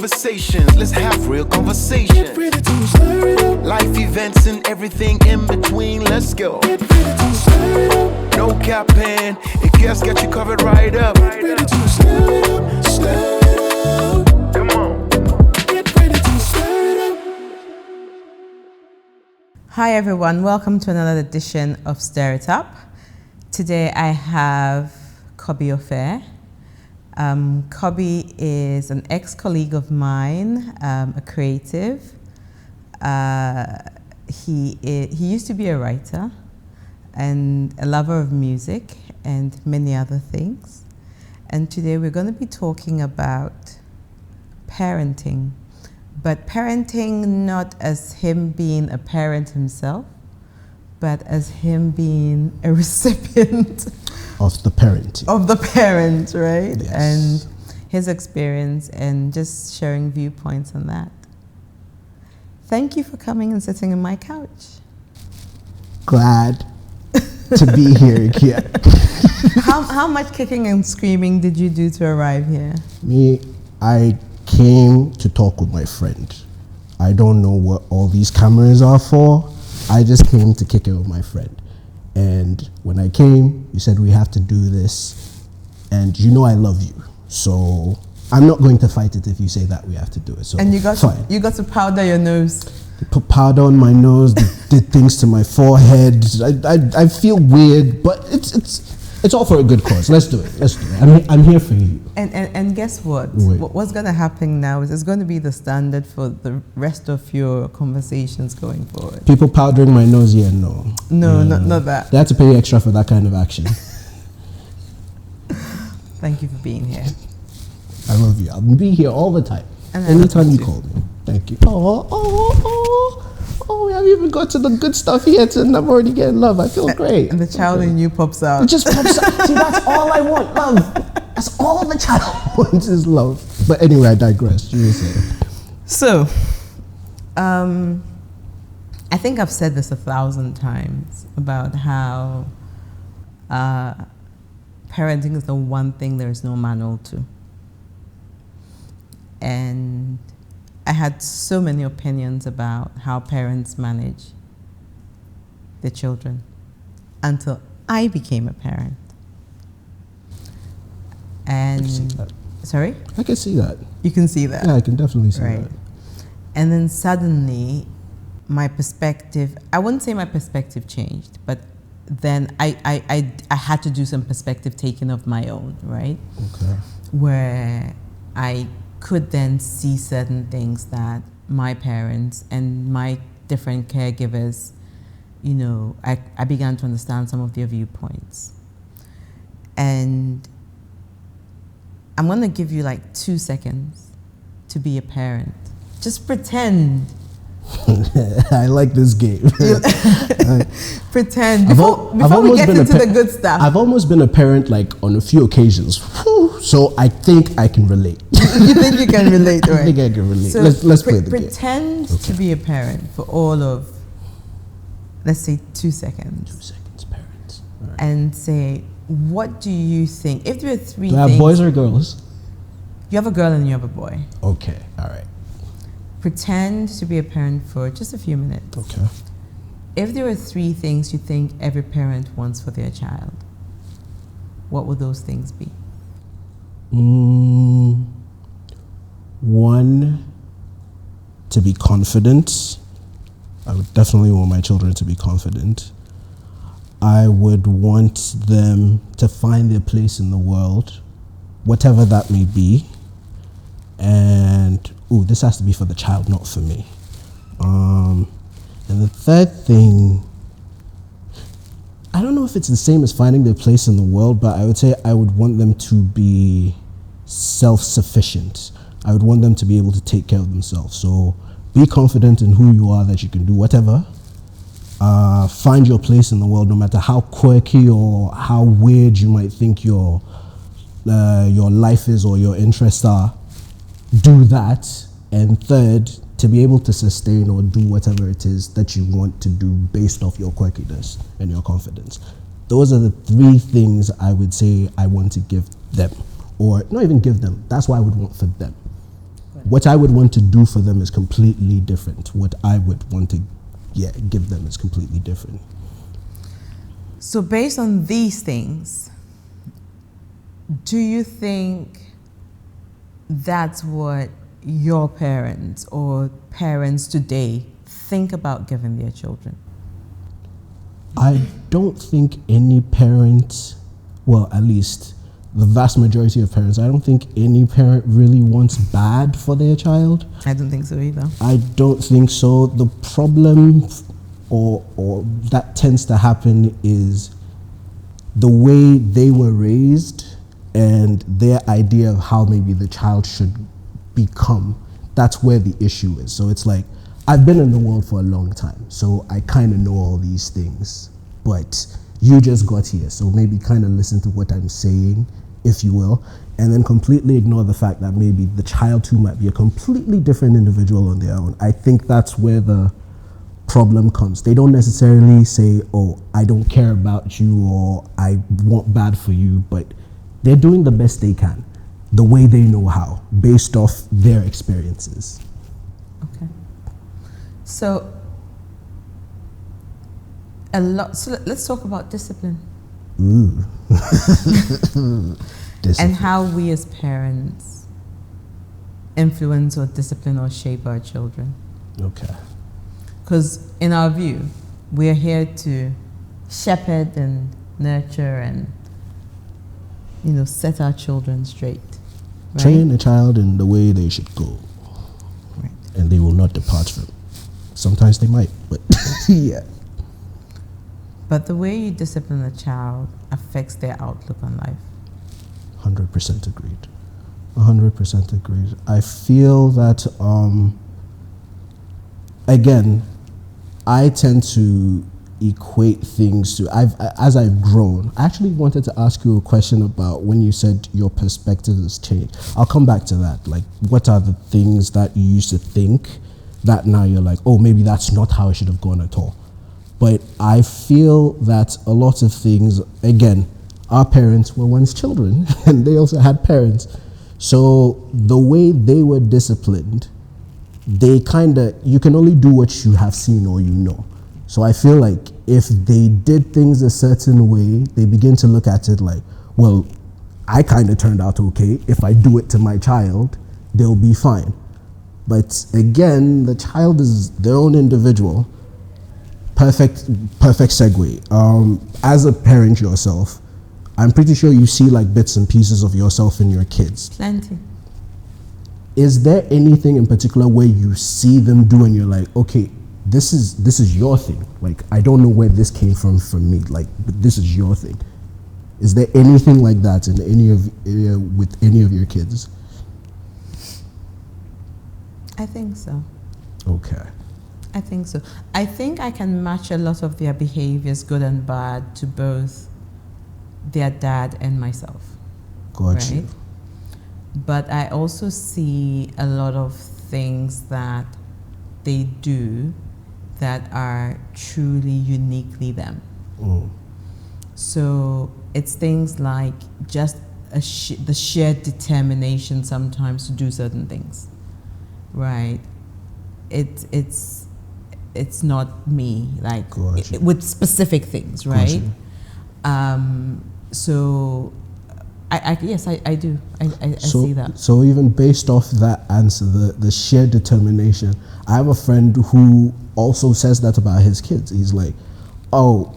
conversations. Let's have real conversations. Get ready to stir it up. Life events and everything in between. Let's go. Get ready to stir it up. No capping. If guests got you covered right up. Get ready to stir it up. Stir it up. Come on. Get ready to stir it up. Hi everyone, welcome to another edition of Stir It Up. Today I have Kobe Ofei. Kobe is an ex-colleague of mine, a creative. He used to be a writer and a lover of music and many other things. And today we're going to be talking about parenting, but parenting not as him being a parent himself, but as him being a recipient of the parenting. Of the parent, right? Yes. And his experience and just sharing viewpoints on that. Thank you for coming and sitting on my couch. Glad to be here again. How much kicking and screaming did you do to arrive here? I came to talk with my friend. I don't know what all these cameras are for. I just came to kick it with my friend. And when I came, you said we have to do this. And you know I love you. So I'm not going to fight it if you say that we have to do it. So and you got fine. You got to powder your nose. They put powder on my nose, they did things to my forehead. I feel weird, but it's all for a good cause. Let's do it. Let's do it. I'm here for you. And guess what? Wait. What's going to happen now is it's going to be the standard for the rest of your conversations going forward. People powdering my nose here, no. No, not that. They have to pay extra for that kind of action. Thank you for being here. I love you. I'll be here all the time. And anytime you call me. Thank you. Oh, we haven't even got to the good stuff yet and I'm already getting love. I feel great. And the child in you pops out. It just pops out. See, that's all I want, love. That's all the child wants is love. But anyway, I digress. You were saying. So, I think I've said this 1,000 times about how parenting is the one thing there is no manual to. And I had so many opinions about how parents manage their children until I became a parent. And I can see that. Sorry? I can see that. You can see that. Yeah, I can definitely see right. that. And then suddenly my perspective, I wouldn't say my perspective changed, but then I had to do some perspective taking of my own, right? Okay. Where I could then see certain things that my parents and my different caregivers, you know, I began to understand some of their viewpoints. And I'm gonna give you like 2 seconds to be a parent. Just pretend. I like this game. Pretend. Before we get into the good stuff. I've almost been a parent like on a few occasions. Whew, so I think I can relate. You think you can relate, right? I think I can relate. So let's play the game. Pretend to be a parent for all of, let's say 2 seconds. 2 seconds, parents. All right. And say, what do you think? If there are three Do I things. have boys or girls? You have a girl and you have a boy. Okay, all right. Pretend to be a parent for just a few minutes. Okay. If there are 3 things you think every parent wants for their child, what would those things be? One, to be confident. I would definitely want my children to be confident. I would want them to find their place in the world, whatever that may be. And, this has to be for the child, not for me. And the third thing, I don't know if it's the same as finding their place in the world, but I would say I would want them to be self-sufficient. I would want them to be able to take care of themselves. So be confident in who you are, that you can do whatever. Find your place in the world, no matter how quirky or how weird you might think your life is or your interests are. Do that. And third, to be able to sustain or do whatever it is that you want to do based off your quirkiness and your confidence. Those are the 3 things I would say I want to give them, or not even give them. That's what I would want for them. Right. what I would want to do for them is completely different. What I would want to give them is completely different. So based on these things, do you think that's what your parents or parents today think about giving their children? I don't think any parent, well, at least the vast majority of parents, I don't think any parent really wants bad for their child. I don't think so either. I don't think so. The problem or that tends to happen is the way they were raised and their idea of how maybe the child should become. That's where the issue is. So it's like, I've been in the world for a long time, so I kind of know all these things, but you just got here, so maybe kind of listen to what I'm saying, if you will, and then completely ignore the fact that maybe the child too might be a completely different individual on their own. I think that's where the problem comes. They don't necessarily say, oh, I don't care about you or I want bad for you, but they're doing the best they can, the way they know how, based off their experiences. Okay. So let's talk about discipline. Ooh. And how we as parents influence or discipline or shape our children. Okay. Because in our view, we're here to shepherd and nurture and, set our children straight. Right? Train a child in the way they should go. Right. And they will not depart from. Sometimes they might, but yeah. But the way you discipline a child affects their outlook on life. 100% agreed. 100% agreed. I feel that, again, I tend to equate things to, as I've grown, I actually wanted to ask you a question about when you said your perspective has changed. I'll come back to that. Like, what are the things that you used to think that now you're like, oh, maybe that's not how it should have gone at all. But I feel that a lot of things, again, our parents were once children and they also had parents. So the way they were disciplined, they you can only do what you have seen or you know. So I feel like if they did things a certain way, they begin to look at it like, well, I kind of turned out okay. If I do it to my child, they'll be fine. But again, the child is their own individual. Perfect segue. As a parent yourself, I'm pretty sure you see like bits and pieces of yourself in your kids. Plenty. Is there anything in particular where you see them do and you're like, okay, this is your thing. Like, I don't know where this came from me. Like, but this is your thing. Is there anything like that in with any of your kids? I think so. Okay. I think so. I think I can match a lot of their behaviors, good and bad, to both their dad and myself. Got you. But I also see a lot of things that they do that are truly uniquely them. Mm. So it's things like just the sheer determination sometimes to do certain things, right? It's not me, like with specific things, right? So yes, I do. I see that. So even based off that answer, the sheer determination, I have a friend who also says that about his kids. He's like, oh,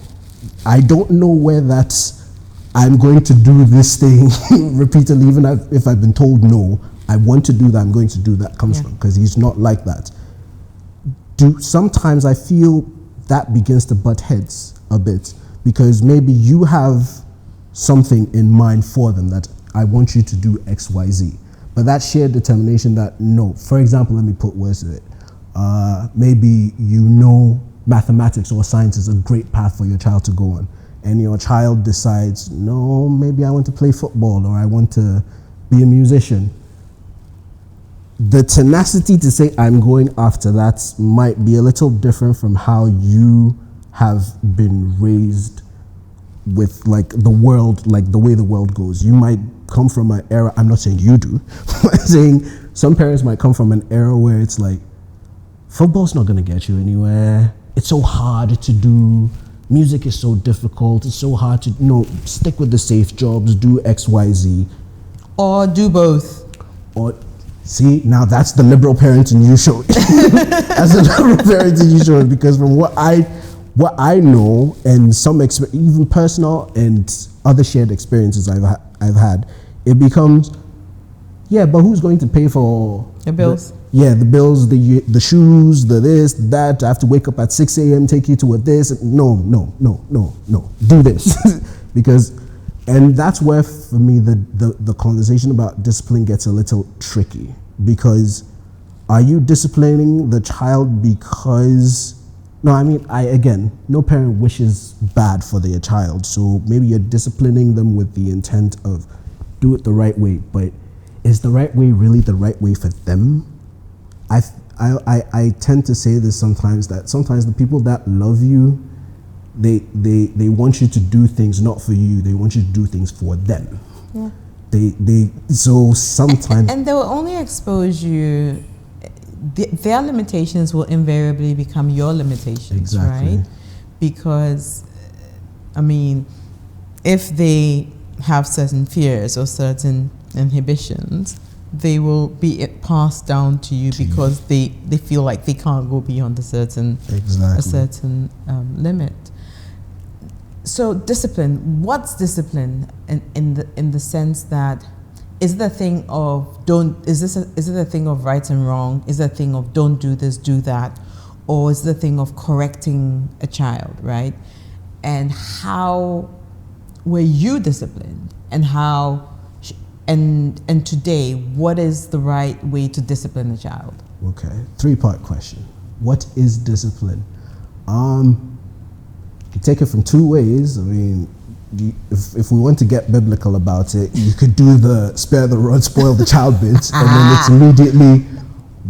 I don't know where that's, I'm going to do this thing repeatedly, even if I've been told no, I want to do that, I'm going to do that, comes from, because he's not like that. Sometimes I feel that begins to butt heads a bit, because maybe you have something in mind for them that I want you to do X, Y, Z. But that shared determination that no, for example, let me put words to it. Maybe mathematics or science is a great path for your child to go on. And your child decides, no, maybe I want to play football or I want to be a musician. The tenacity to say I'm going after that might be a little different from how you have been raised with like the world, like the way the world goes. You might come from an era, I'm not saying you do, I'm saying some parents might come from an era where it's like, football's not gonna get you anywhere. It's so hard to do. Music is so difficult. It's so hard to, stick with the safe jobs, do X, Y, Z. Or do both. Or, see, now that's the liberal parenting you showed. That's the liberal parenting you showed, because from what I know, and some even personal and other shared experiences I've had, it becomes, but who's going to pay for the bills? The bills, the shoes, the this, that. I have to wake up at 6 a.m., take you to a this. No. Do this. Because, and that's where for me the conversation about discipline gets a little tricky. Because are you disciplining the child because, no parent wishes bad for their child. So maybe you're disciplining them with the intent of do it the right way. But is the right way really the right way for them? I tend to say this sometimes, that sometimes the people that love you, they want you to do things not for you, they want you to do things for them. Yeah. So sometimes, and they will only expose you. Their limitations will invariably become your limitations. Exactly. Right? Because if they have certain fears or certain inhibitions, they will be passed down to you because they feel like they can't go beyond a certain limit. So discipline. What's discipline in the sense that, is it a thing of is it a thing of right and wrong? Is it a thing of don't do this, do that, or is it a thing of correcting a child, right? And how were you disciplined, and how? And today, what is the right way to discipline a child? Okay, 3-part question. What is discipline? You take it from 2 ways. If we want to get biblical about it, you could do the spare the rod, spoil the child bit, and then it's immediately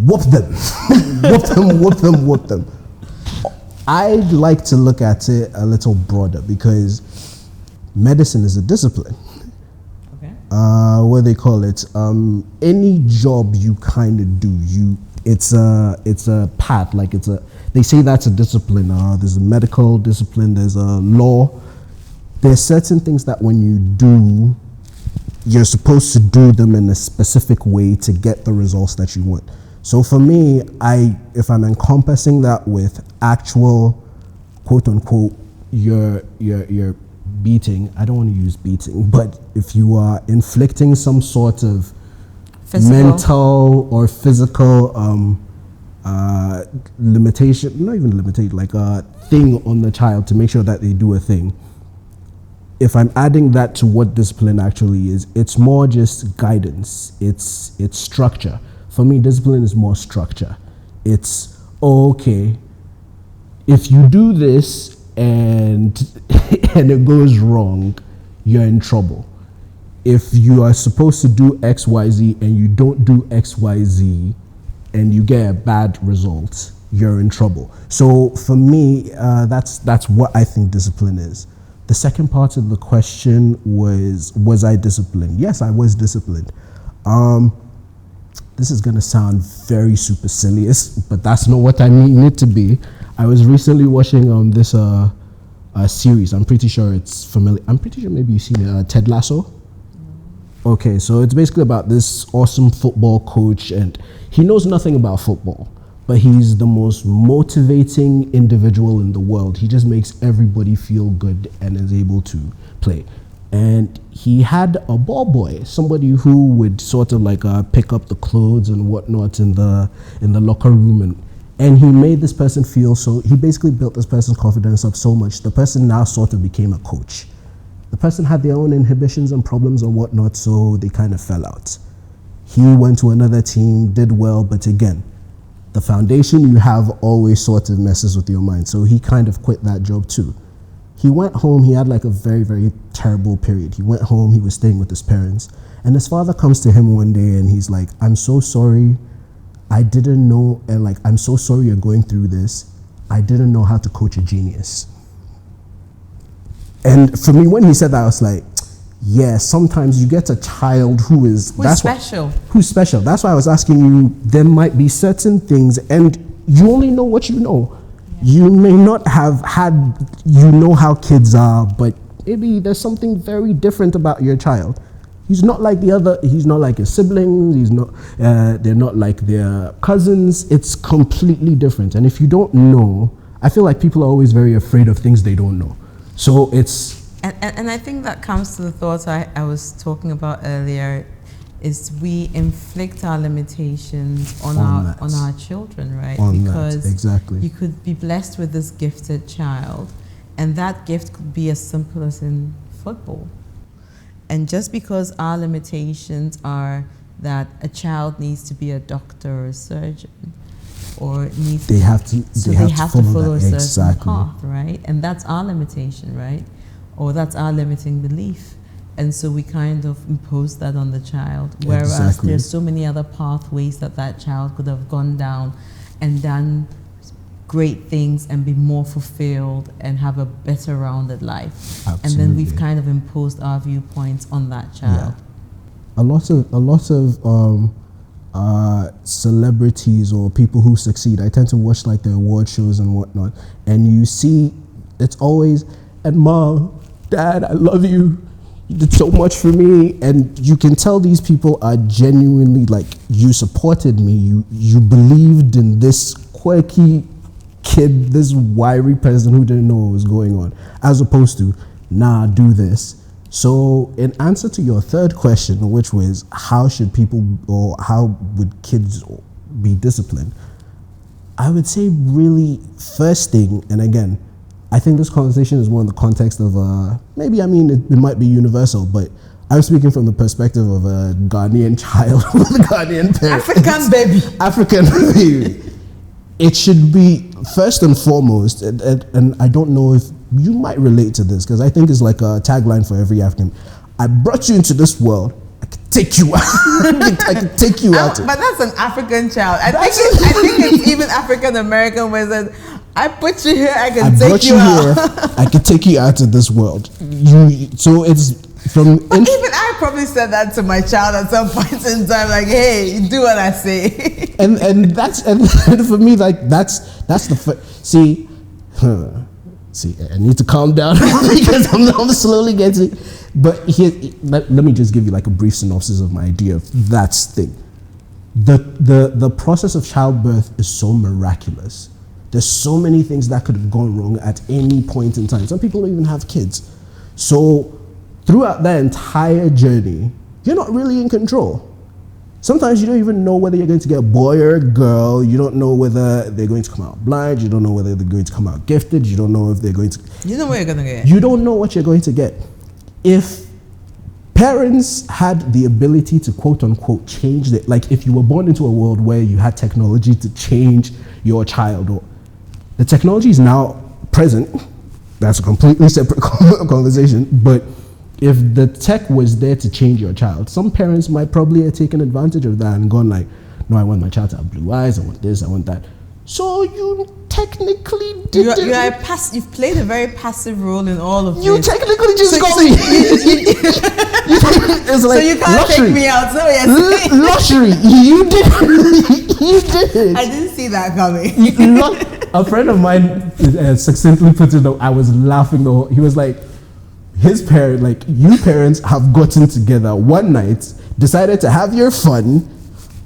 whoop them, whoop them. I'd like to look at it a little broader, because medicine is a discipline. What they call it, any job you kind of do, it's a path, like they say that's a discipline. There's a medical discipline, there's a law. There's certain things that when you do, you're supposed to do them in a specific way to get the results that you want. So for me, if I'm encompassing that with actual, quote unquote, your beating, I don't want to use beating, but if you are inflicting some sort of mental or physical limitation, not even limitation, like a thing on the child to make sure that they do a thing, if I'm adding that to what discipline actually is, it's more just guidance, it's structure. For me, discipline is more structure. It's, okay, if you do this and it goes wrong, you're in trouble. If you are supposed to do X, Y, Z and you don't do X, Y, Z and you get a bad result, you're in trouble. So for me, that's what I think discipline is. The second part of the question was I disciplined? Yes, I was disciplined. This is gonna sound very supercilious, but that's not what I mean it to be. I was recently watching this series. I'm pretty sure it's familiar. I'm pretty sure maybe you've seen it, Ted Lasso. Okay, so it's basically about this awesome football coach, and he knows nothing about football, but he's the most motivating individual in the world. He just makes everybody feel good and is able to play. And he had a ball boy, somebody who would sort of like pick up the clothes and whatnot in the locker room, and he made this person feel so. He basically built this person's confidence up so much. The person now sort of became a coach. The person had their own inhibitions and problems and whatnot, so they kind of fell out. He went to another team, did well, but again, the foundation you have always sort of messes with your mind. So he kind of quit that job too. He went home, he had like a very, very terrible period. He went home, he was staying with his parents, and his father comes to him one day and he's like, I'm so sorry, I didn't know, and like, I'm so sorry you're going through this. I didn't know how to coach a genius. And for me, when he said that, I was like, yeah, sometimes you get a child who's special. Who's special. That's why I was asking you, there might be certain things, and you only know what you know. Yeah. You may not have had, you know how kids are, but maybe there's something very different about your child. He's not like he's not like his siblings, they're not like their cousins. It's completely different. And if you don't know, I feel like people are always very afraid of things they don't know. So it's... And I think that comes to the thought I was talking about earlier, is we inflict our limitations on our children, right? Because exactly. You could be blessed with this gifted child, and that gift could be as simple as in football. And just because our limitations are that a child needs to be a doctor or a surgeon, or they have to follow a certain path, right? And that's our limitation, right? Or that's our limiting belief. And so we kind of impose that on the child, whereas there's so many other pathways that child could have gone down and done great things and be more fulfilled and have a better rounded life. Absolutely. And then we've kind of imposed our viewpoints on that child. Yeah. A lot of celebrities or people who succeed, I tend to watch like the award shows and whatnot, and you see it's always, and Mom, Dad, I love you. You did so much for me. And you can tell these people are genuinely like, you supported me. You believed in this quirky kid, this wiry person who didn't know what was going on, as opposed to, nah, do this. So in answer to your third question, which was how should people, or how would kids be disciplined? I would say really first thing, and again, I think this conversation is more in the context of, it might be universal, but I'm speaking from the perspective of a Ghanaian child with a Ghanaian parent. African baby. It should be first and foremost, and I don't know if you might relate to this, because I think it's like a tagline for every African. I brought you into this world, I can take you out. I can take you out. But that's an African child. I think it's even African American where it says, I put you here, I can take you out. I can take you out of this world. So it's from... But even I probably said that to my child at some point in time, like, hey, do what I say. And for me, like, that's the... See, I need to calm down because I'm slowly getting... But here, let me just give you like a brief synopsis of my idea of that thing. The process of childbirth is so miraculous. There's so many things that could have gone wrong at any point in time. Some people don't even have kids. So throughout that entire journey, you're not really in control. Sometimes you don't even know whether you're going to get a boy or a girl. You don't know whether they're going to come out blind. You don't know whether they're going to come out gifted. You don't know if they're going to... You know what you're going to get. You don't know what you're going to get. If parents had the ability to quote unquote change it, like if you were born into a world where you had technology to change your child, or the technology is now present, that's a completely separate conversation, but if the tech was there to change your child, some parents might probably have taken advantage of that and gone like, no, I want my child to have blue eyes, I want this, I want that. So you technically did you've played a very passive role in all of this. You technically just got me. It's like, so you can't take me out. So yes. Luxury. You did. You did. I didn't see that coming. A friend of mine succinctly put it. I was laughing the whole. He was like, his parent, like, you parents have gotten together one night, decided to have your fun.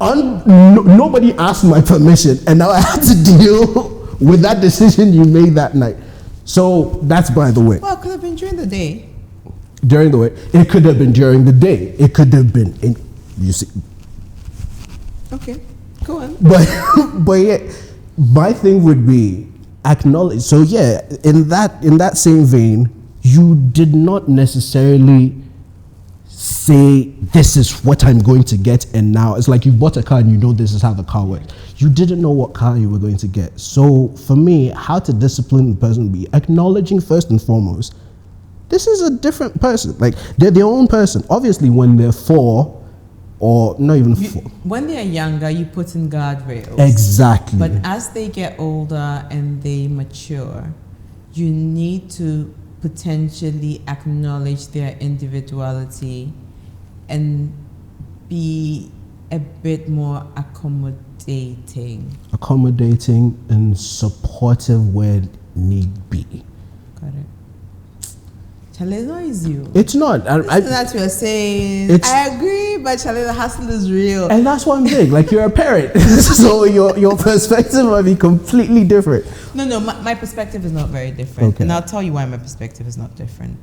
Nobody asked my permission, and now I had to deal with that decision you made that night. So that's by the way. Well, it could have been during the day. It could have been during the day. It could have been you see. Okay, go on. But yeah, my thing would be acknowledge. So yeah, in that same vein, you did not necessarily say this is what I'm going to get, and now it's like you bought a car and you know this is how the car works. You didn't know what car you were going to get. So for me, how to discipline the person would be acknowledging first and foremost, this is a different person. Like, they're their own person. Obviously, when they're 4 or not even 4. When they're younger, you put in guardrails. Exactly. But as they get older and they mature, you need to potentially acknowledge their individuality and be a bit more accommodating. Accommodating and supportive where need be. Got it. Chaleza is you. It's not. That's what you're saying. I agree, but Chaleza hustle is real. And that's one thing. Like, you're a parent, so your perspective might be completely different. No, my perspective is not very different, Okay. and I'll tell you why my perspective is not different.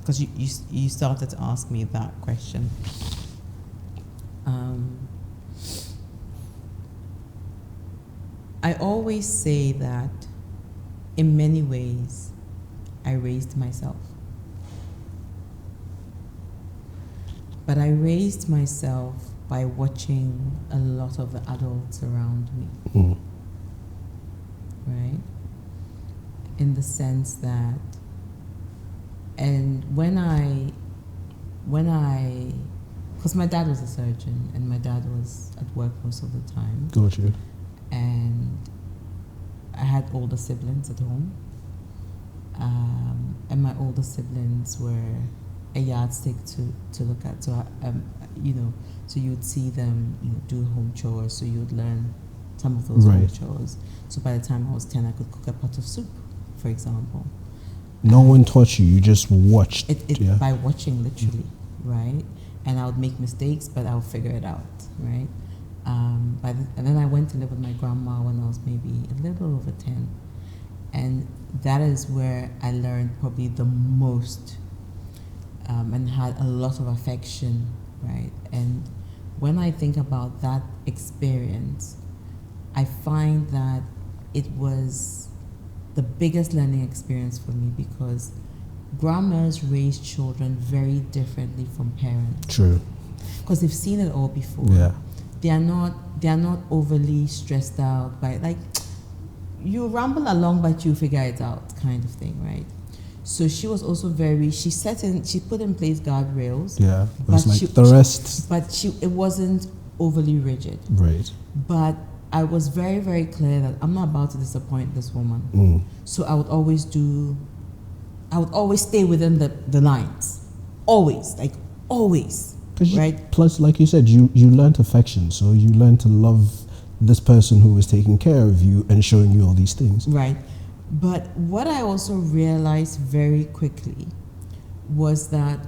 Because you started to ask me that question. I always say that in many ways, I raised myself. But I raised myself by watching a lot of the adults around me. Right? In the sense that, and when I, because my dad was a surgeon and my dad was at work most of the time. Got you. And I had older siblings at home. And my older siblings were a yardstick to look at. So, so you would see them, do home chores. So you would learn some of those home chores. So by the time I was 10, I could cook a pot of soup, for example. No one taught you. You just watched. By watching, literally, right? And I would make mistakes, but I would figure it out, right? And then I went to live with my grandma when I was maybe a little over 10. And that is where I learned probably the most and had a lot of affection, right? And when I think about that experience, I find that it was the biggest learning experience for me because grandmas raise children very differently from parents. True. Because they've seen it all before. Yeah. They are not overly stressed out by, like, you ramble along but you figure it out kind of thing, right? So she was also she put in place guardrails. Yeah, it was like the rest. But it wasn't overly rigid. Right. But I was very, very clear that I'm not about to disappoint this woman. So I would always stay within the lines. Always. Right? Plus, like you said, you learned affection. So you learned to love this person who was taking care of you and showing you all these things. Right. But what I also realized very quickly was that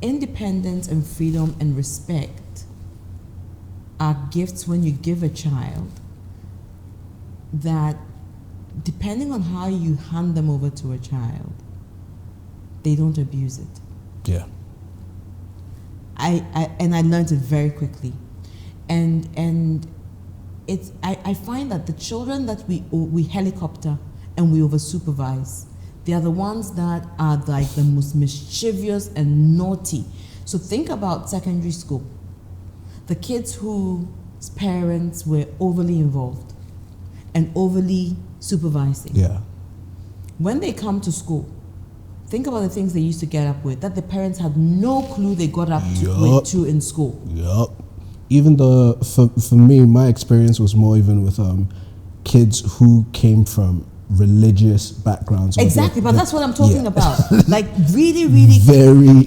independence and freedom and respect are gifts when you give a child that, depending on how you hand them over to a child, they don't abuse it. Yeah. I learned it very quickly. And I find that the children that we helicopter and we over supervise, they are the ones that are like the most mischievous and naughty. So think about secondary school. The kids whose parents were overly involved and overly supervising. Yeah. When they come to school, think about the things they used to get up with that the parents had no clue they got up to in school. Yup. Even for me, my experience was more even with kids who came from religious backgrounds. Exactly, but that's what I'm talking about. Like really, really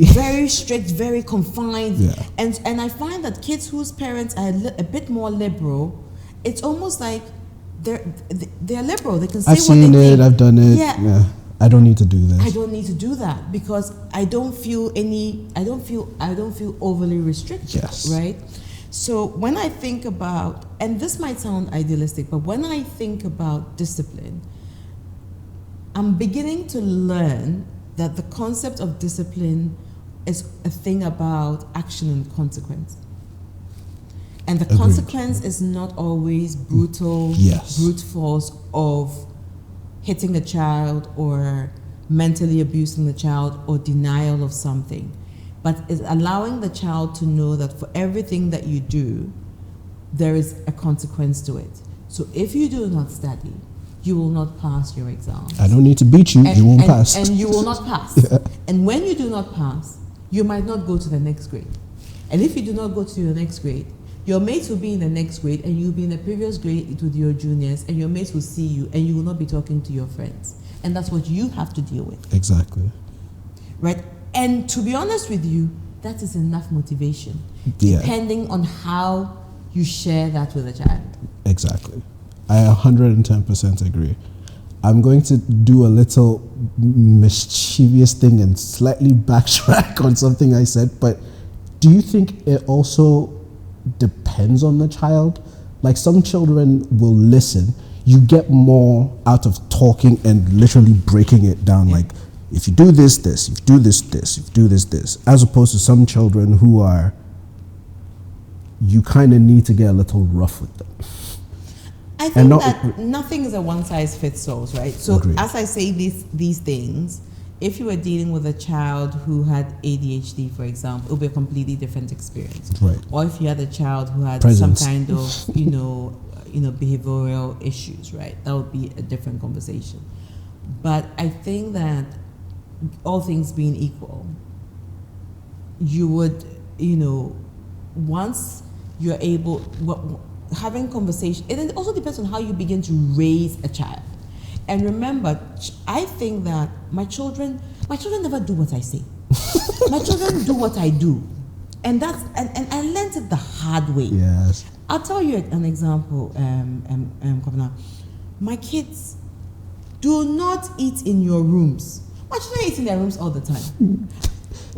very strict, very confined. Yeah. And I find that kids whose parents are a bit more liberal, it's almost like they're liberal. They can say I've seen it, I've done it. Yeah. I don't need to do this. I don't need to do that because I don't feel overly restricted. Yes. Right? So when I think about, and this might sound idealistic, but when I think about discipline, I'm beginning to learn that the concept of discipline is a thing about action and consequence. And the consequence is not always brutal, brute force of hitting a child or mentally abusing the child or denial of something, but is allowing the child to know that for everything that you do, there is a consequence to it. So if you do not study, you will not pass your exams. I don't need to beat you, you won't pass. And you will not pass. And when you do not pass, you might not go to the next grade. And if you do not go to your next grade, your mates will be in the next grade and you'll be in the previous grade with your juniors and your mates will see you and you will not be talking to your friends and that's what you have to deal with. Exactly. Right? And to be honest with you, that is enough motivation, Yeah. depending on how you share that with a child. Exactly. I 110% agree. I'm going to do a little mischievous thing and slightly backtrack on something I said, but do you think it also depends on the child? Like, some children will listen. You get more out of talking and literally breaking it down. Like, if you do this, this, if you do this, this, if you do this, this, as opposed to some children who are, you kind of need to get a little rough with them. I think that nothing is a one-size-fits-all, right? So Agreed. as I say these things, if you were dealing with a child who had ADHD, for example, it would be a completely different experience. Right. Or if you had a child who had Presence. some kind of, behavioral issues, right? That would be a different conversation. But I think that all things being equal, you would, once you're able, having conversation, it also depends on how you begin to raise a child. And remember, I think that my children never do what I say. My children do what I do. And that's and I learned it the hard way. Yes. I'll tell you an example, Governor. My kids do not eat in your rooms. My children eat in their rooms all the time.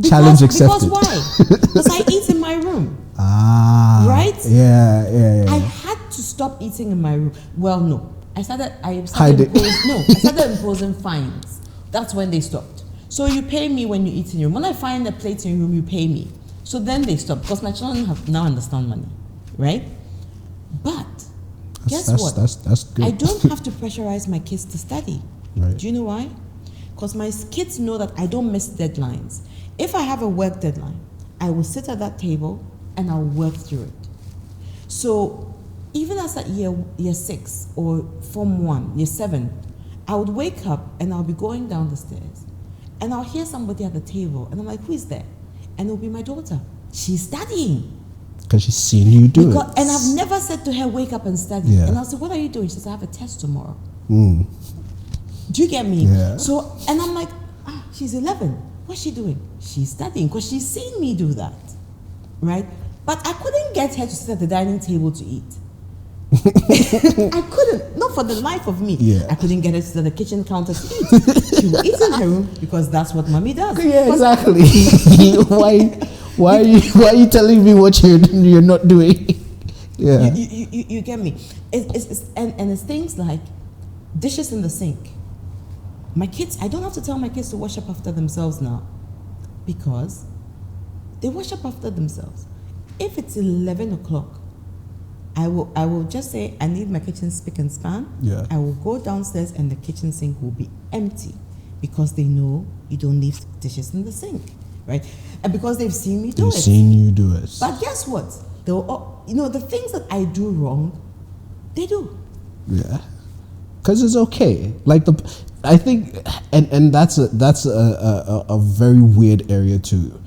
Challenge accepted. Because why? Because I eat in my room. Ah. Right? Yeah. I had to stop eating in my room. Well, no. I started imposing fines. That's when they stopped. So you pay me when you eat in your room. When I find a plate in your room, you pay me. So then they stop, because my children have now understand money, right? But guess what? That's good. I don't have to pressurize my kids to study. Right. Do you know why? Because my kids know that I don't miss deadlines. If I have a work deadline, I will sit at that table and I'll work through it. So even as at year 6 or Form 1, year 7, I would wake up and I'll be going down the stairs and I'll hear somebody at the table and I'm like, who is there? And it'll be my daughter. She's studying. Because she's seen you do it. And I've never said to her, wake up and study. Yeah. And I'll say, what are you doing? She says, I have a test tomorrow. Mm. Do you get me? Yeah. So, and I'm like, she's 11. What's she doing? She's studying, because she's seen me do that, right? But I couldn't get her to sit at the dining table to eat. I couldn't, not for the life of me. Yeah. I couldn't get her to sit at the kitchen counter to eat. She will eat in her room because that's what mommy does. Yeah, exactly. Why are you telling me what you're not doing? Yeah. You get me? It's things like dishes in the sink. My kids, I don't have to tell my kids to wash up after themselves now, because they wash up after themselves. If it's 11 o'clock, I will just say, I need my kitchen spick and span. Yeah. I will go downstairs and the kitchen sink will be empty, because they know you don't leave dishes in the sink, right? And because they've seen me do it. They've seen you do it. But guess what? The things that I do wrong, they do. Yeah. Because it's okay. I think, and that's a very weird area too.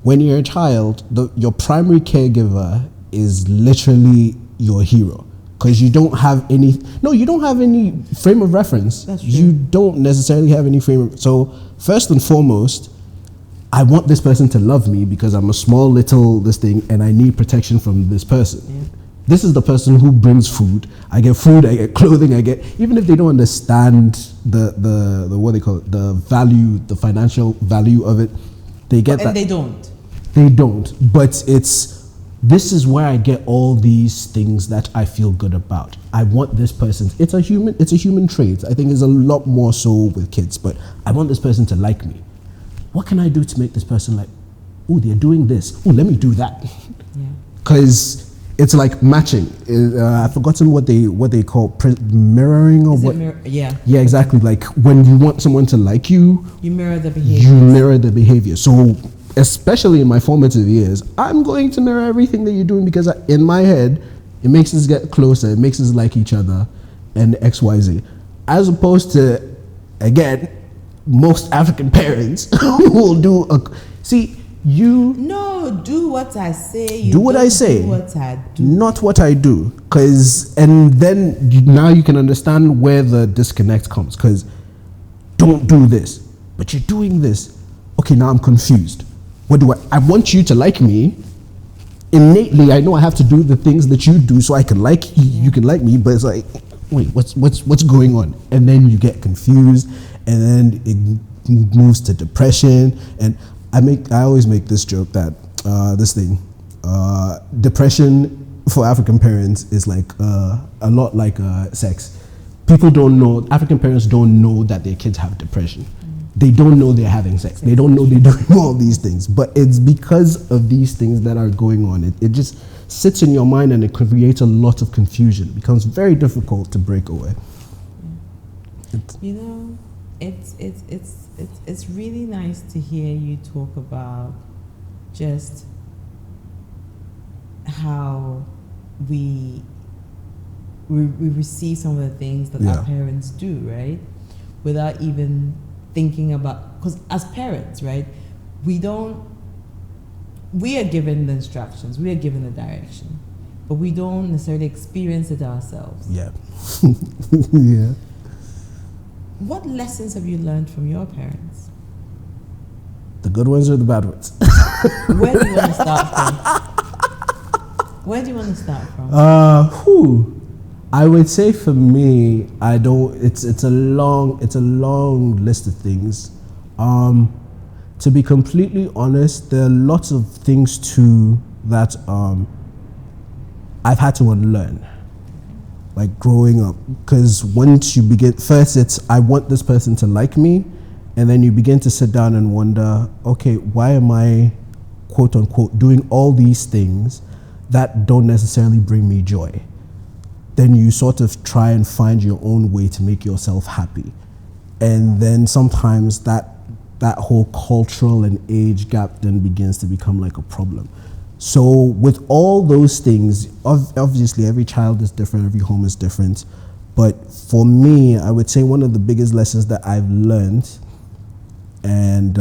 When you're a child, your primary caregiver is literally your hero, because you don't have any frame of reference. That's true. You don't necessarily have any frame of, so first and foremost, I want this person to love me because I'm a small little this thing and I need protection from this person. Yeah. This is the person who brings food. I get food, I get clothing, even if they don't understand the what they call it, the value, the financial value of it, they get that. And they don't. They don't. But this is where I get all these things that I feel good about. I want this person. It's a human trait. I think it's a lot more so with kids, but I want this person to like me. What can I do to make this person like, oh, they're doing this. Oh, let me do that. Yeah. Because it's like matching. I've forgotten what they call mirroring or what. Yeah. Yeah, exactly. Like when you want someone to like you, You mirror the behavior. you mirror the behavior. So especially in my formative years, I'm going to mirror everything that you're doing, because in my head, it makes us get closer. It makes us like each other and X, Y, Z. As opposed to, again, most African parents who will do No, do what I say. Do what I say. Do what I do. Not what I do. And then now you can understand where the disconnect comes. Because don't do this, but you're doing this. Okay, now I'm confused. What do I want you to like me. Innately, I know I have to do the things that you do so I can like you can like me, but it's like, wait, what's going on? And then you get confused, and then it moves to depression. And I always make this joke that depression for African parents is like a lot like sex. People don't know, African parents don't know that their kids have depression. They don't know they're having sex. They don't know they're doing all these things. But it's because of these things that are going on. It just sits in your mind, and it creates a lot of confusion. It becomes very difficult to break away. It's really nice to hear you talk about just how we receive some of the things that our parents do, right? Without even thinking about, because as parents, right, we are given the instructions, we are given the direction, but we don't necessarily experience it ourselves. Yeah. Yeah. What lessons have you learned from your parents? The good ones or the bad ones? Where do you want to start from? I would say for me, it's a long list of things. To be completely honest, there are lots of things too that I've had to unlearn, like growing up. Because once you begin, first it's, I want this person to like me, and then you begin to sit down and wonder, okay, why am I, quote unquote, doing all these things that don't necessarily bring me joy? Then you sort of try and find your own way to make yourself happy. And then sometimes that whole cultural and age gap then begins to become like a problem. So with all those things, obviously every child is different, every home is different. But for me, I would say one of the biggest lessons that I've learned, and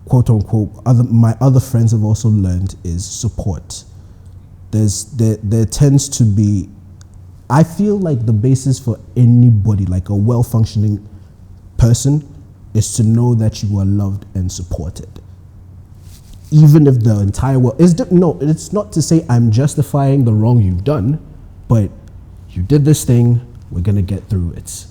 quote unquote, my other friends have also learned, is support. There tends to be, I feel like the basis for anybody, like a well-functioning person, is to know that you are loved and supported. Even if the entire world is, no, it's not to say I'm justifying the wrong you've done, but you did this thing, we're gonna get through it.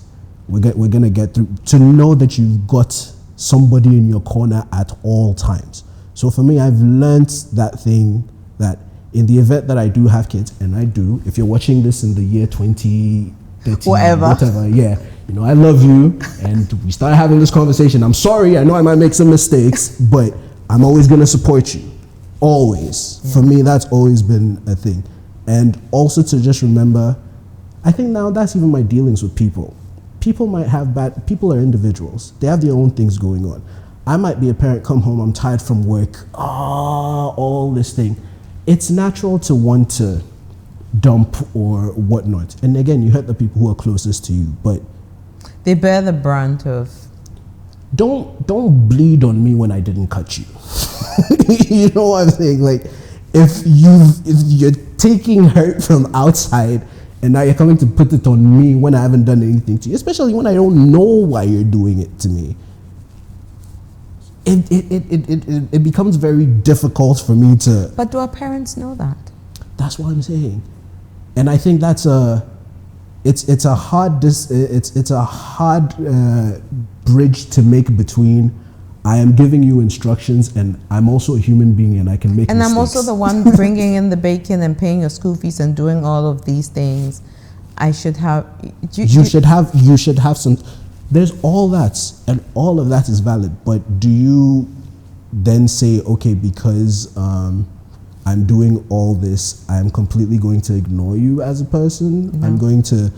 We're gonna get through, to know that you've got somebody in your corner at all times. So for me, I've learned that thing, that in the event that I do have kids, and I do, if you're watching this in the year 2030, whatever, yeah, you know, I love you, and we start having this conversation. I'm sorry, I know I might make some mistakes, but I'm always gonna support you, always. Yeah. For me, that's always been a thing. And also to just remember, I think now that's even my dealings with people. People might have people are individuals. They have their own things going on. I might be a parent, come home, I'm tired from work, all this thing. It's natural to want to dump or whatnot. And again, you hurt the people who are closest to you, but they bear the brunt of. Don't bleed on me when I didn't cut you. You know what I'm saying? Like, if you're taking hurt from outside and now you're coming to put it on me when I haven't done anything to you, especially when I don't know why you're doing it to me, it becomes very difficult for me to. But do our parents know that? That's what I'm saying, and I think that's it's a hard bridge to make between, I am giving you instructions and I'm also a human being and I can make and mistakes. I'm also the one bringing in the bacon and paying your school fees and doing all of these things. I should have. You should have some. There's all that, and all of that is valid. But do you then say, okay, because I'm doing all this, I'm completely going to ignore you as a person? No. I'm going to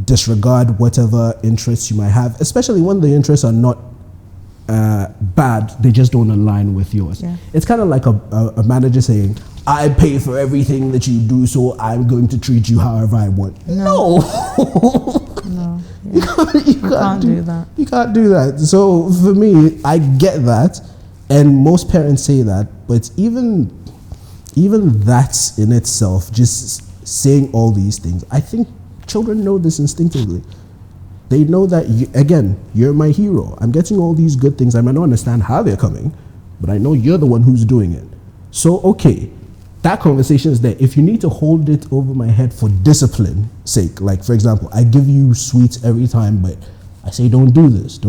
disregard whatever interests you might have, especially when the interests are not bad, they just don't align with yours. Yeah. It's kind of like a manager saying, I pay for everything that you do, so I'm going to treat you however I want. No. No. You can't do that. You can't do that. So for me, I get that, and most parents say that, but even that in itself, just saying all these things, I think children know this instinctively. They know that, you're my hero. I'm getting all these good things. I might not understand how they're coming, but I know you're the one who's doing it. So, okay, that conversation is there. If you need to hold it over my head for discipline sake, like, for example, I give you sweets every time, but I say, don't do this.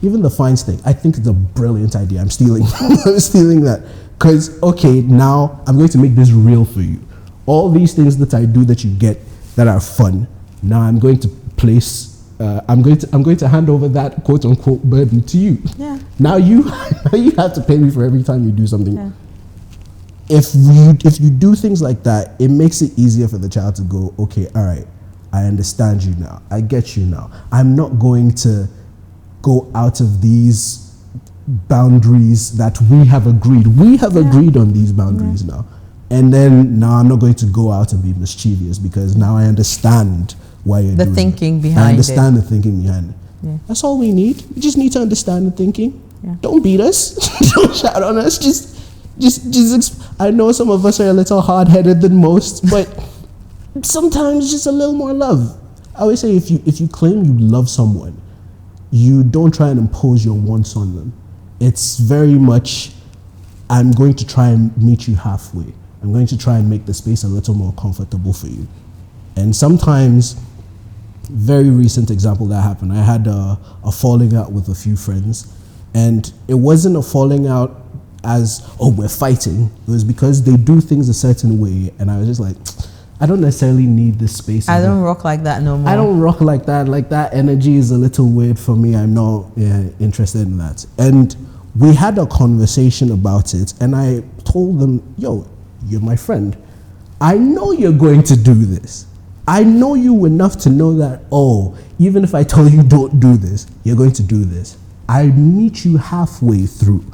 Even the fines thing, I think it's a brilliant idea. I'm stealing. I'm stealing that. Because, okay, now I'm going to make this real for you. All these things that I do that you get that are fun, now I'm going to place, I'm going to hand over that quote unquote burden to you. Yeah. Now you have to pay me for every time you do something. Yeah. If you do things like that, it makes it easier for the child to go, okay, all right, I understand you now. I get you now. I'm not going to go out of these boundaries that we have agreed. We have agreed on these boundaries now. And then now I'm not going to go out and be mischievous because now I understand why you're doing it. The thinking behind it. I understand the thinking behind it. Yeah. That's all we need. We just need to understand the thinking. Yeah. Don't beat us. Don't shout on us. I know some of us are a little hard-headed than most, but sometimes just a little more love. I always say if you claim you love someone, you don't try and impose your wants on them. It's very much, I'm going to try and meet you halfway. I'm going to try and make the space a little more comfortable for you. And sometimes, very recent example that happened, I had a falling out with a few friends, and it wasn't a falling out as, oh, we're fighting. It was because they do things a certain way, and I was just like, I don't necessarily need this space. I don't rock like that no more. I don't rock like that. Like, that energy is a little weird for me. I'm not interested in that. And we had a conversation about it, and I told them, yo, you're my friend. I know you're going to do this. I know you enough to know that, oh, even if I tell you don't do this, you're going to do this. I meet you halfway through.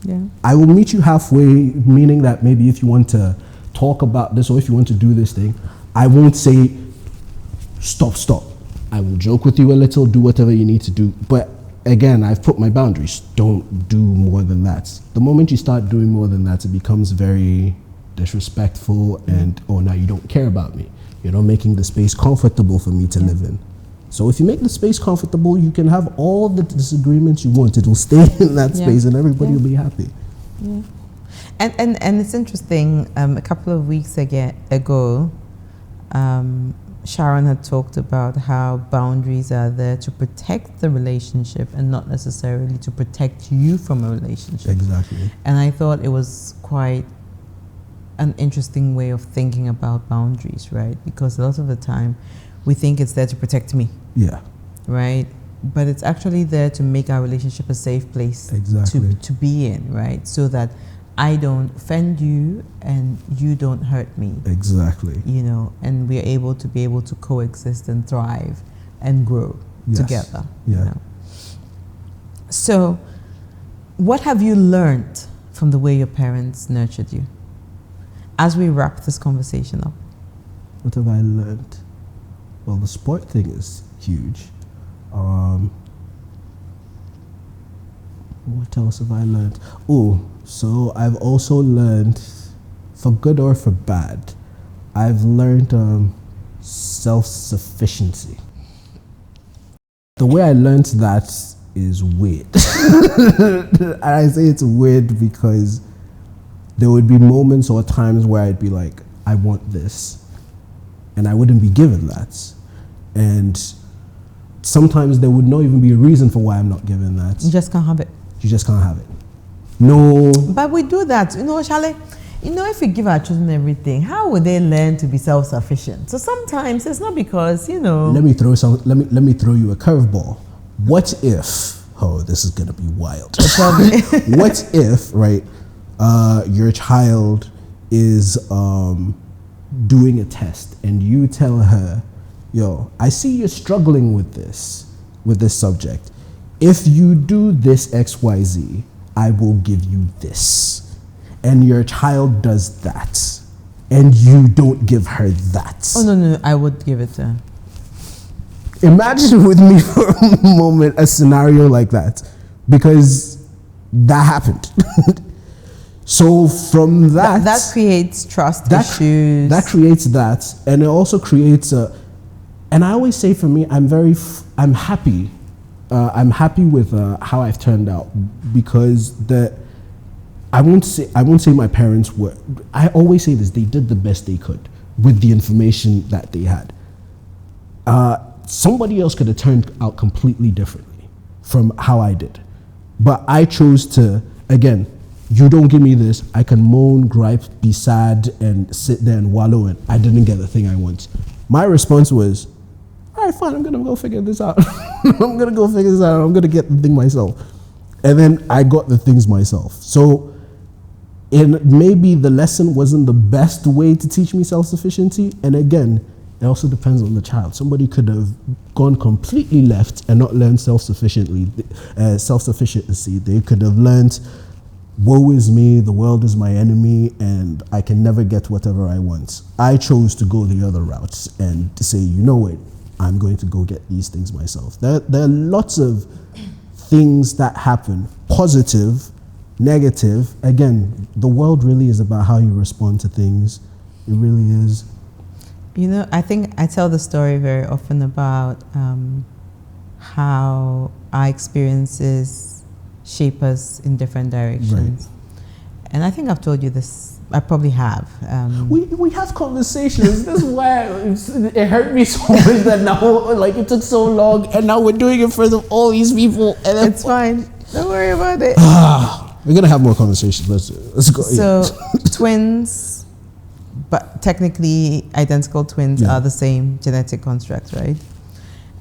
Yeah. I will meet you halfway, meaning that maybe if you want to talk about this or if you want to do this thing, I won't say, stop. I will joke with you a little, do whatever you need to do. But again, I've put my boundaries. Don't do more than that. The moment you start doing more than that, it becomes very disrespectful and, oh, now you don't care about me. You're not making the space comfortable for me to live in. So if you make the space comfortable, you can have all the disagreements you want. It will stay in that space and everybody will be happy. Yeah. And it's interesting, a couple of weeks ago, Sharon had talked about how boundaries are there to protect the relationship and not necessarily to protect you from a relationship. Exactly. And I thought it was quite an interesting way of thinking about boundaries, right? Because a lot of the time we think it's there to protect me. Yeah. Right? But it's actually there to make our relationship a safe place to be in, right? So that I don't offend you and you don't hurt me. Exactly. You know, and we're able to coexist and thrive and grow together. Yeah. You know? So, what have you learned from the way your parents nurtured you? As we wrap this conversation up. What have I learned? Well, the sport thing is huge. What else have I learned? Oh, so I've also learned, for good or for bad, I've learned self-sufficiency. The way I learned that is weird. And I say it's weird because there would be moments or times where I'd be like, I want this, and I wouldn't be given that. And sometimes there would not even be a reason for why I'm not given that. You just can't have it. You just can't have it. No. But we do that, you know, Charlie. You know, if we give our children everything, how would they learn to be self-sufficient? So sometimes it's not because, you know. Let me throw you a curveball. What if? Oh, this is gonna be wild. What if, right? Your child is doing a test, and you tell her, "Yo, I see you're struggling with this subject. If you do this XYZ, I will give you this." And your child does that, and you don't give her that. Oh, no, I would give it to her. Imagine with me for a moment a scenario like that, because that happened. So from that... That creates trust issues. That creates that, and it also creates And I always say, for me, I'm happy. I'm happy with how I've turned out, because I won't say my parents were. I always say this: they did the best they could with the information that they had. Somebody else could have turned out completely differently from how I did, but I chose to. Again, you don't give me this, I can moan, gripe, be sad, and sit there and wallow in. I didn't get the thing I want. My response was, all right, fine, I'm gonna go figure this out. I'm gonna get the thing myself. And then I got the things myself. So maybe the lesson wasn't the best way to teach me self-sufficiency. And again, it also depends on the child. Somebody could have gone completely left and not learned self-sufficiency. They could have learned, woe is me, the world is my enemy, and I can never get whatever I want. I chose to go the other route and to say, you know what, I'm going to go get these things myself. There are lots of things that happen, positive, negative. Again, the world really is about how you respond to things. It really is. You know, I think I tell the story very often about how our experiences shape us in different directions. Right. And I think I've told you this. I probably have. We have conversations. This is why it hurt me so much that now, like, it took so long, and now we're doing it in front of all these people. And it's fine. Don't worry about it. We're gonna have more conversations. Let's go. So, twins, but technically identical twins are the same genetic construct, right?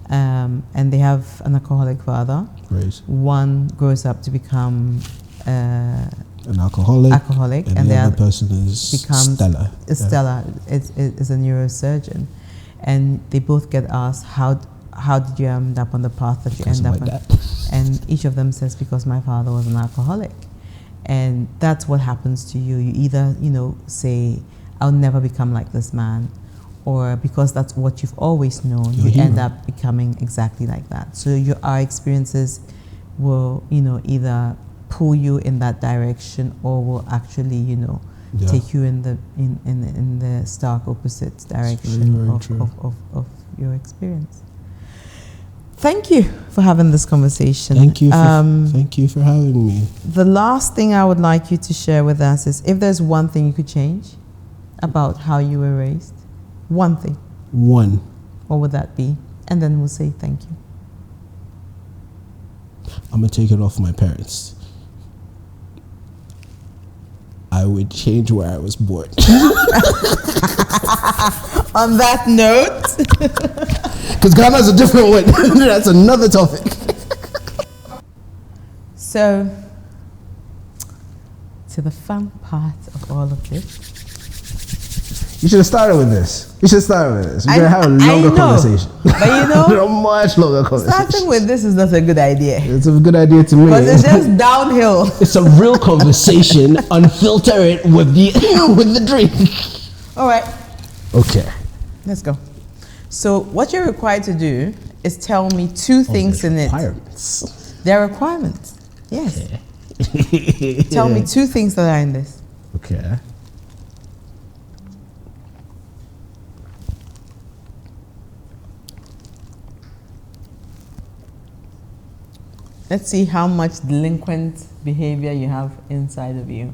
And they have an alcoholic father. Right. One grows up to become an alcoholic, and the other person becomes Stella. Stella is a neurosurgeon, and they both get asked, how did you end up on the path that you end up on? And each of them says, because my father was an alcoholic. And that's what happens to you. You either, say, I'll never become like this man, or because that's what you've always known, you end up becoming exactly like that. So our experiences will, either pull you in that direction, or will actually, take you in the stark opposite direction of your experience. Thank you for having this conversation. Thank you for having me. The last thing I would like you to share with us is, if there's one thing you could change about how you were raised, one thing. One. What would that be? And then we'll say thank you. I'm gonna take it off my parents. I would change where I was born. On that note, because Ghana's a different one. That's another topic. So, to the fun part of all of this. You should have started with this. We're going to have a longer conversation. But a much longer conversation. Starting with this is not a good idea. It's a good idea to me. Because it's just downhill. It's a real conversation. Unfilter it with the drink. All right. Okay. Let's go. So what you're required to do is tell me two things in requirements. it. There are requirements. Yes. Okay. Tell me two things that are in this. Okay. Let's see how much delinquent behavior you have inside of you.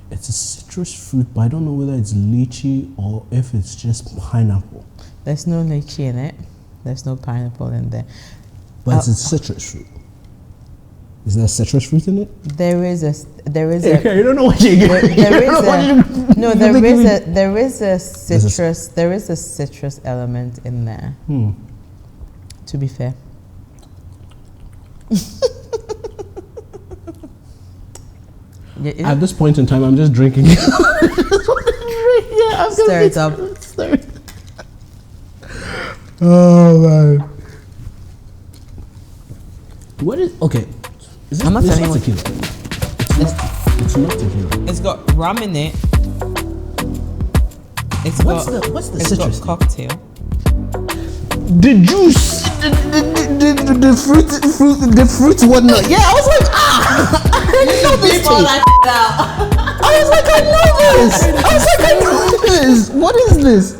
It's a citrus fruit, but I don't know whether it's lychee or if it's just pineapple. There's no lychee in it. There's no pineapple in there. But it's a citrus fruit. Is there citrus fruit in it? There is a you don't know what you're getting. There is a citrus element in there. To be fair. At this point in time, I'm just drinking. Stir it up. Oh man. What is okay? I'm not telling you. Tequila. It's not tequila. It's got rum in it. What's the citrus? Got cocktail. The juice, the fruit whatnot. Yeah, I was like, I know this. I was like, I know this. What is this?